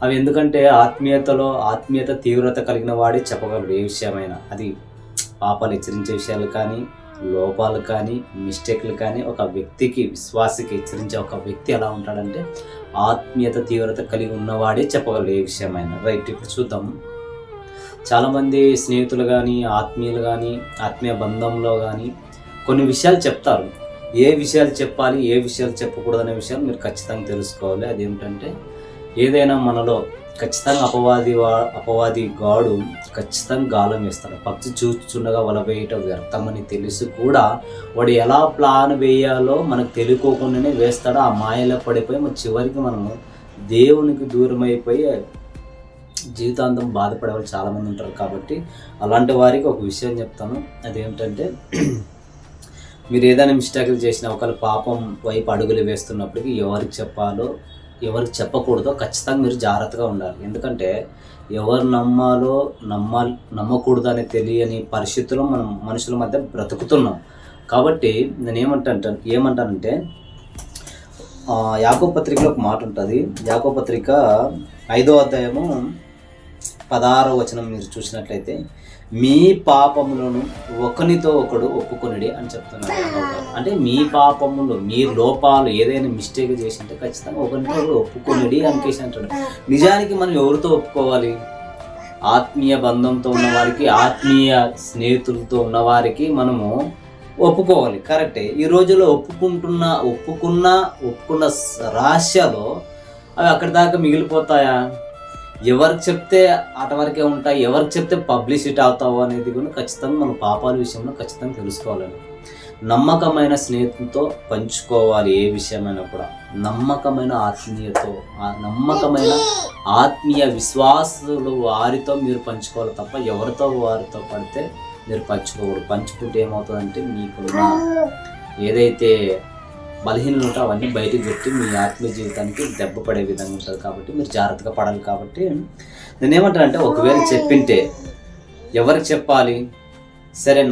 అవి ఎందుకంటే ఆత్మీయత తీవ్రత కలిగిన వాడే చెప్పగలడు ఏ విషయమైనా. అది పాపాలు హెచ్చరించే విషయాలు కానీ, లోపాలు కానీ, మిస్టేక్లు కానీ, ఒక వ్యక్తికి విశ్వాసికి హెచ్చరించే ఒక వ్యక్తి ఎలా ఉంటాడంటే ఆత్మీయత తీవ్రత కలిగి ఉన్నవాడే చెప్పగలడు ఏ విషయమైనా. రైట్, ఇప్పుడు చూద్దాం. చాలామంది స్నేహితులు కానీ, ఆత్మీయులు కానీ, ఆత్మీయ బంధంలో కానీ కొన్ని విషయాలు చెప్తారు. ఏ విషయాలు చెప్పాలి, ఏ విషయాలు చెప్పకూడదు అనే విషయాలు మీరు ఖచ్చితంగా తెలుసుకోవాలి. అదేమిటంటే ఏదైనా మనలో ఖచ్చితంగా అపవాది గాడు ఖచ్చితంగా గాలం వేస్తాడు. పక్షి చూచుచుండగా వల వేయటం వ్యర్థమని తెలిసి కూడా వాడు ఎలా ప్లాన్ వేయాలో మనకు తెలియకోకుండానే వేస్తాడు. ఆ మాయలో పడిపోయి చివరికి మనము దేవునికి దూరం అయిపోయి జీవితాంతం బాధపడే వాళ్ళు చాలామంది ఉంటారు. కాబట్టి అలాంటి వారికి ఒక విషయం చెప్తాను. అదేమిటంటే మీరు ఏదైనా మిస్టేక్లు చేసినా, ఒకవేళ పాపం వైపు అడుగులు వేస్తున్నప్పటికీ ఎవరికి చెప్పాలో ఎవరికి చెప్పకూడదో ఖచ్చితంగా మీరు జాగ్రత్తగా ఉండాలి. ఎందుకంటే ఎవరు నమ్మకూడదు అని తెలియని పరిస్థితుల్లో మనం మనుషుల మధ్య బ్రతుకుతున్నాం. కాబట్టి నేను ఏమంటానంటే యాకోబు పత్రికలో ఒక మాట ఉంటుంది. యాకోబు పత్రిక 5వ అధ్యాయము 16వ వచనం మీరు చూసినట్లయితే, మీ పాపములను ఒకనితో ఒకడు ఒప్పుకొనిడి అని చెప్తున్నారు. అంటే మీ పాపములు, మీ లోపాలు ఏదైనా మిస్టేక్ చేసి ఉంటే ఖచ్చితంగా ఒకరితో ఒకడు ఒప్పుకొనిడి అనికేసి అంటాడు. నిజానికి మనం ఎవరితో ఒప్పుకోవాలి? ఆత్మీయ బంధంతో ఉన్నవారికి, ఆత్మీయ స్నేహితులతో ఉన్నవారికి మనము ఒప్పుకోవాలి. కరెక్టే. ఈ రోజుల్లో ఒప్పుకున్న రహస్యాలు అవి అక్కడి దాకా మిగిలిపోతాయా? ఎవరికి చెప్తే అటు వరకే ఉంటాయి, ఎవరికి చెప్తే పబ్లిసిటీ అవుతావు అనేది కూడా ఖచ్చితంగా మన పాపాల విషయంలో ఖచ్చితంగా తెలుసుకోవాలని. నమ్మకమైన స్నేహితులతో పంచుకోవాలి ఏ విషయమైనా కూడా. నమ్మకమైన ఆత్మీయ విశ్వాసులు వారితో మీరు పంచుకోవాలి తప్ప వారితో పడితే మీరు పంచుకోకూడదు. పంచుకుంటే ఏమవుతుందంటే మీకున్న ఏదైతే బలహీనలు ఉంటాయో అవన్నీ బయటకు పెట్టి మీ ఆత్మీయ జీవితానికి దెబ్బ పడే విధంగా ఉంటుంది. కాబట్టి మీరు జాగ్రత్తగా పడాలి. కాబట్టి నేనేమంటానంటే ఒకవేళ చెప్పింటే ఎవరికి చెప్పాలి? సరే,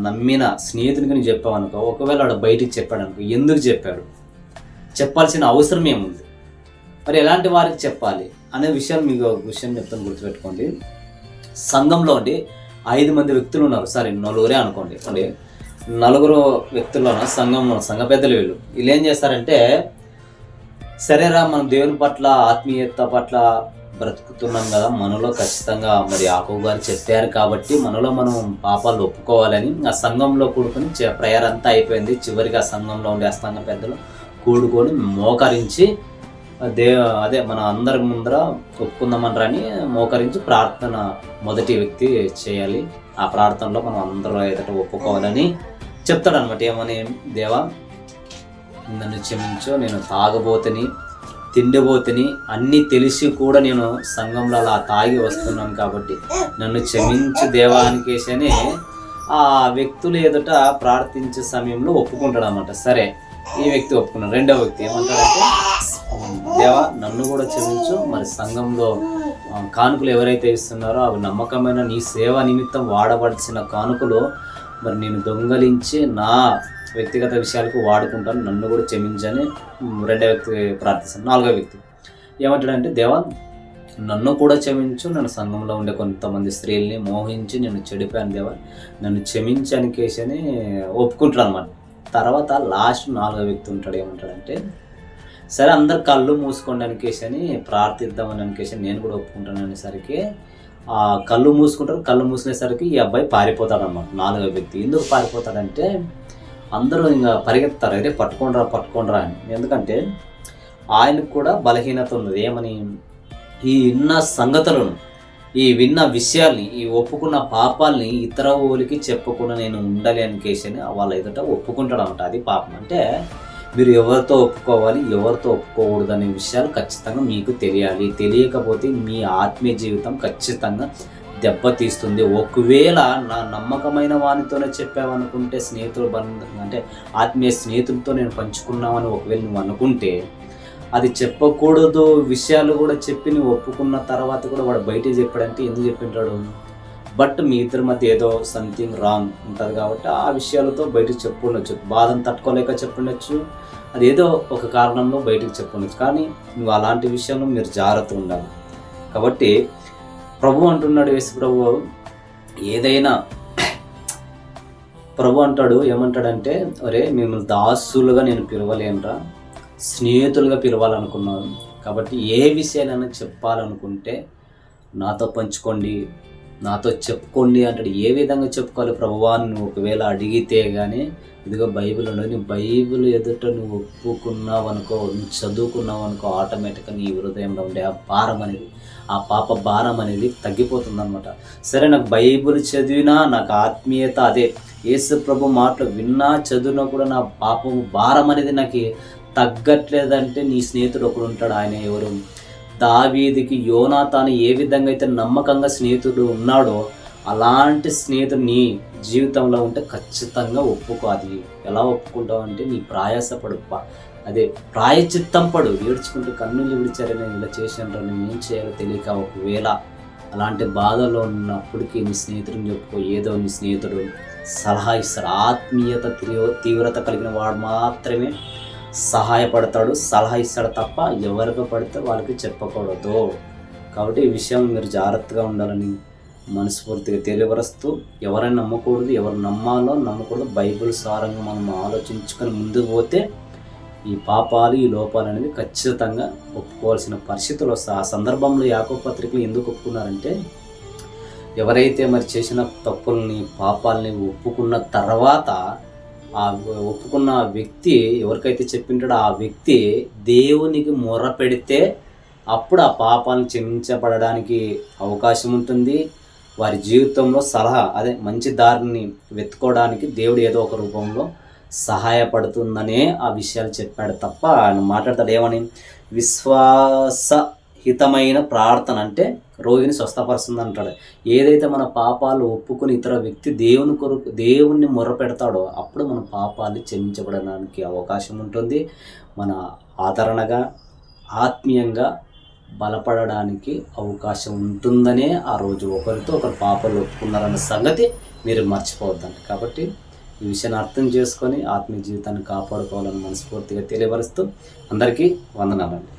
నమ్మిన స్నేహితునికి నువ్వు చెప్పావు అనుకో. ఒకవేళ వాడు బయటికి చెప్పాడు అనుకో, ఎందుకు చెప్పాడు? చెప్పాల్సిన అవసరం ఏముంది? మరి ఎలాంటి వారికి చెప్పాలి అనే విషయాలు మీకు ఒక విషయం చెప్తాను, గుర్తుపెట్టుకోండి. సంఘంలో 5 మంది వ్యక్తులు ఉన్నారు. సరే, 4 అనుకోండి. అంటే 4 వ్యక్తుల్లోనూ సంఘ పెద్దలు వీళ్ళు ఏం చేస్తారంటే, సరేరా మనం దేవుని పట్ల ఆత్మీయత పట్ల బ్రతుకుతున్నాం కదా, మనలో ఖచ్చితంగా మరి యాకోబు గారు చెప్పారు కాబట్టి మనలో మనం పాపాలు ఒప్పుకోవాలని ఆ సంఘంలో కూడుకొని ప్రేయర్ అంతా అయిపోయింది. చివరికి ఆ సంఘంలో ఉండే సంఘ పెద్దలు కూడుకొని మోకరించి అదే మన అందరి ముందర ఒప్పుకుందామని మోకరించి ప్రార్థన మొదటి వ్యక్తి చేయాలి. ఆ ప్రార్థనలో మనం అందరూ ఎదుట ఒప్పుకోవాలని చెప్తాడు అనమాట. ఏమని? దేవా, నన్ను క్షమించు, నేను తాగబోతుని, తిండిబోతుని, అన్నీ తెలిసి కూడా నేను సంఘంలో అలా తాగి వస్తున్నాను కాబట్టి నన్ను క్షమించు దేవా అనికేసని ఆ వ్యక్తులు ఎదుట ప్రార్థించే సమయంలో ఒప్పుకుంటాడు అనమాట. సరే, ఈ వ్యక్తి ఒప్పుకున్నాడు. రెండవ వ్యక్తి ఏమంటాడంటే, దేవా నన్ను కూడా క్షమించు, మరి సంఘంలో కానుకలు ఎవరైతే ఇస్తున్నారో అవి నమ్మకమైన నీ సేవ నిమిత్తం వాడవలసిన కానుకలు మరి నేను దొంగలించి నా వ్యక్తిగత విషయాలకు వాడుకుంటాను, నన్ను కూడా క్షమించని రెండో వ్యక్తి ప్రార్థిస్తాను. 4వ వ్యక్తి ఏమంటాడంటే, దేవా నన్ను కూడా క్షమించు, నన్ను సంఘంలో ఉండే కొంతమంది స్త్రీల్ని మోహించి నేను చెడిపోయాను దేవా, నన్ను క్షమించని కేసని ఒప్పుకుంటాడు అనమాట. తర్వాత లాస్ట్ 4వ వ్యక్తి ఉంటాడు. ఏమంటాడంటే, సరే అందరు కళ్ళు మూసుకోండి అనికేసని ప్రార్థిద్దామని అనికేసి నేను కూడా ఒప్పుకుంటాను అనేసరికి ఆ కళ్ళు మూసుకుంటారు. కళ్ళు మూసుకునేసరికి ఈ అబ్బాయి పారిపోతాడు అన్నమాట. 4వ వ్యక్తి ఎందుకు పారిపోతాడంటే, అందరూ ఇంకా పరిగెత్తారు, అదే పట్టుకోండ్రా అని. ఎందుకంటే ఆయనకు కూడా బలహీనత ఉన్నది. ఏమని? ఈ విన్న సంగతులను, ఈ విన్న విషయాల్ని, ఈ ఒప్పుకున్న పాపాలని ఇతర ఊరికి చెప్పకుండా నేను ఉండాలి అనికేసని వాళ్ళ ఎదుట ఒప్పుకుంటాడు అనమాట. అది పాపం. అంటే మీరు ఎవరితో ఒప్పుకోవాలి, ఎవరితో ఒప్పుకోకూడదు అనే విషయాలు ఖచ్చితంగా మీకు తెలియాలి. తెలియకపోతే మీ ఆత్మీయ జీవితం ఖచ్చితంగా దెబ్బతీస్తుంది. ఒకవేళ నా నమ్మకమైన వానితోనే చెప్పావనుకుంటే, స్నేహితుల బంధం అంటే ఆత్మీయ స్నేహితులతో నేను పంచుకున్నామని ఒకవేళ నువ్వు అనుకుంటే, అది చెప్పకూడదు విషయాలు కూడా చెప్పి నువ్వు ఒప్పుకున్న తర్వాత కూడా వాడు బయట చెప్పాడంటే ఎందుకు చెప్పింటాడు? బట్ మీ ఇద్దరి మధ్య ఏదో సంథింగ్ రాంగ్ ఉంటుంది కాబట్టి ఆ విషయాలతో బయటకు చెప్పుండొచ్చు. బాధను తట్టుకోలేక చెప్పుండొచ్చు, అదేదో ఒక కారణంలో బయటకు చెప్పవచ్చు, కానీ నువ్వు అలాంటి విషయంలో మీరు జాగ్రత్త ఉండాలి. కాబట్టి ప్రభు అంటున్నాడు, యేసు ప్రభు ఏదైనా ప్రభు అంటాడు, ఏమంటాడంటే, ఒరే మిమ్మల్ని దాసులుగా నేను పిలవలేనురా, స్నేహితులుగా పిలవాలనుకున్నాను. కాబట్టి ఏ విషయాలైనా చెప్పాలనుకుంటే నాతో పంచుకోండి, నాతో చెప్పుకోండి అంటాడు. ఏ విధంగా చెప్పుకోవాలి ప్రభువా నువ్వు ఒకవేళ అడిగితే కానీ, ఇదిగో బైబిల్ ఉండదు, నీ బైబిల్ ఎదుట నువ్వు ఒప్పుకున్నావు అనుకో, నువ్వు చదువుకున్నావు అనుకో, ఆటోమేటిక్గా నీ హృదయంలో ఉండే ఆ భారం అనేది, ఆ పాప భారం అనేది తగ్గిపోతుంది అనమాట. సరే, నాకు బైబిల్ చదివినా నాకు ఆత్మీయత అదే, యేసు ప్రభు మాటలు విన్నా చదివినా కూడా నా పాపము భారం అనేది నాకు తగ్గట్లేదంటే నీ స్నేహితుడు ఒకడు ఉంటాడు. ఆయన ఎవరు? దావీదుకి యోనాతాను ఏ విధంగా అయితే నమ్మకంగా స్నేహితుడు ఉన్నాడో అలాంటి స్నేహితుడు నీ జీవితంలో ఉంటే ఖచ్చితంగా ఒప్పుకో. అది ఎలా ఒప్పుకుంటావు అంటే, నీ ప్రయాసపడు, అదే ప్రాయచిత్తం పడు, ఏడ్చుకుంటూ కన్నులు విడిచారు, నేను ఇలా చేశాను, నేను ఏం చేయాలో తెలియక ఒకవేళ అలాంటి బాధలో ఉన్నప్పటికీ నీ స్నేహితుడిని చెప్పుకో. ఏదో నీ స్నేహితుడు సలహా ఇస్తాడు. ఆత్మీయత తీవ్రత కలిగిన వాడు మాత్రమే సహాయపడతాడు, సలహా ఇస్తాడు తప్ప ఎవరికి పడితే వాళ్ళకి చెప్పకూడదు. కాబట్టి ఈ విషయం మీరు జాగ్రత్తగా ఉండాలని మనస్ఫూర్తిగా తెలియపరుస్తూ, ఎవరైనా నమ్మకూడదు, ఎవరు నమ్మాలో నమ్మకూడదు, బైబిల్ సారంగా మనం ఆలోచించుకొని ముందుకు పోతే ఈ పాపాలు, ఈ లోపాలు అనేది ఖచ్చితంగా ఒప్పుకోవాల్సిన పరిస్థితులు వస్తాయి. ఆ సందర్భంలో యాకోబు పత్రికలు ఎందుకు ఒప్పుకున్నారంటే, ఎవరైతే మరి చేసిన తప్పుల్ని, పాపాలని ఒప్పుకున్న తర్వాత ఆ ఒప్పుకున్న వ్యక్తి ఎవరికైతే చెప్పింటాడో ఆ వ్యక్తి దేవునికి మొర్ర పెడితే అప్పుడు ఆ పాపాలను క్షమించబడడానికి అవకాశం ఉంటుంది. వారి జీవితంలో సలహా, అదే మంచి దారిని వెతుక్కోవడానికి దేవుడు ఏదో ఒక రూపంలో సహాయపడుతుందనే ఆ విషయాలు చెప్పాడు తప్ప ఆయన మాట్లాడతాడు ఏమని, విశ్వాసహితమైన ప్రార్థన అంటే రోగిని స్వస్థపరుస్తుంది అంటాడు. ఏదైతే మన పాపాలు ఒప్పుకుని ఇతర వ్యక్తి దేవుణ్ణి మొర్ర పెడతాడో అప్పుడు మన పాపాలు క్షమించబడడానికి అవకాశం ఉంటుంది. మన ఆదరణగా, ఆత్మీయంగా బలపడడానికి అవకాశం ఉంటుందనే ఆ రోజు ఒకరితో ఒకరు పాపాలు ఒప్పుకున్నారన్న సంగతి మీరు మర్చిపోవద్దండి. కాబట్టి ఈ విషయాన్ని అర్థం చేసుకొని ఆత్మీయ జీవితాన్ని కాపాడుకోవాలని మనస్ఫూర్తిగా తెలియపరుస్తూ అందరికీ వందనాలండి.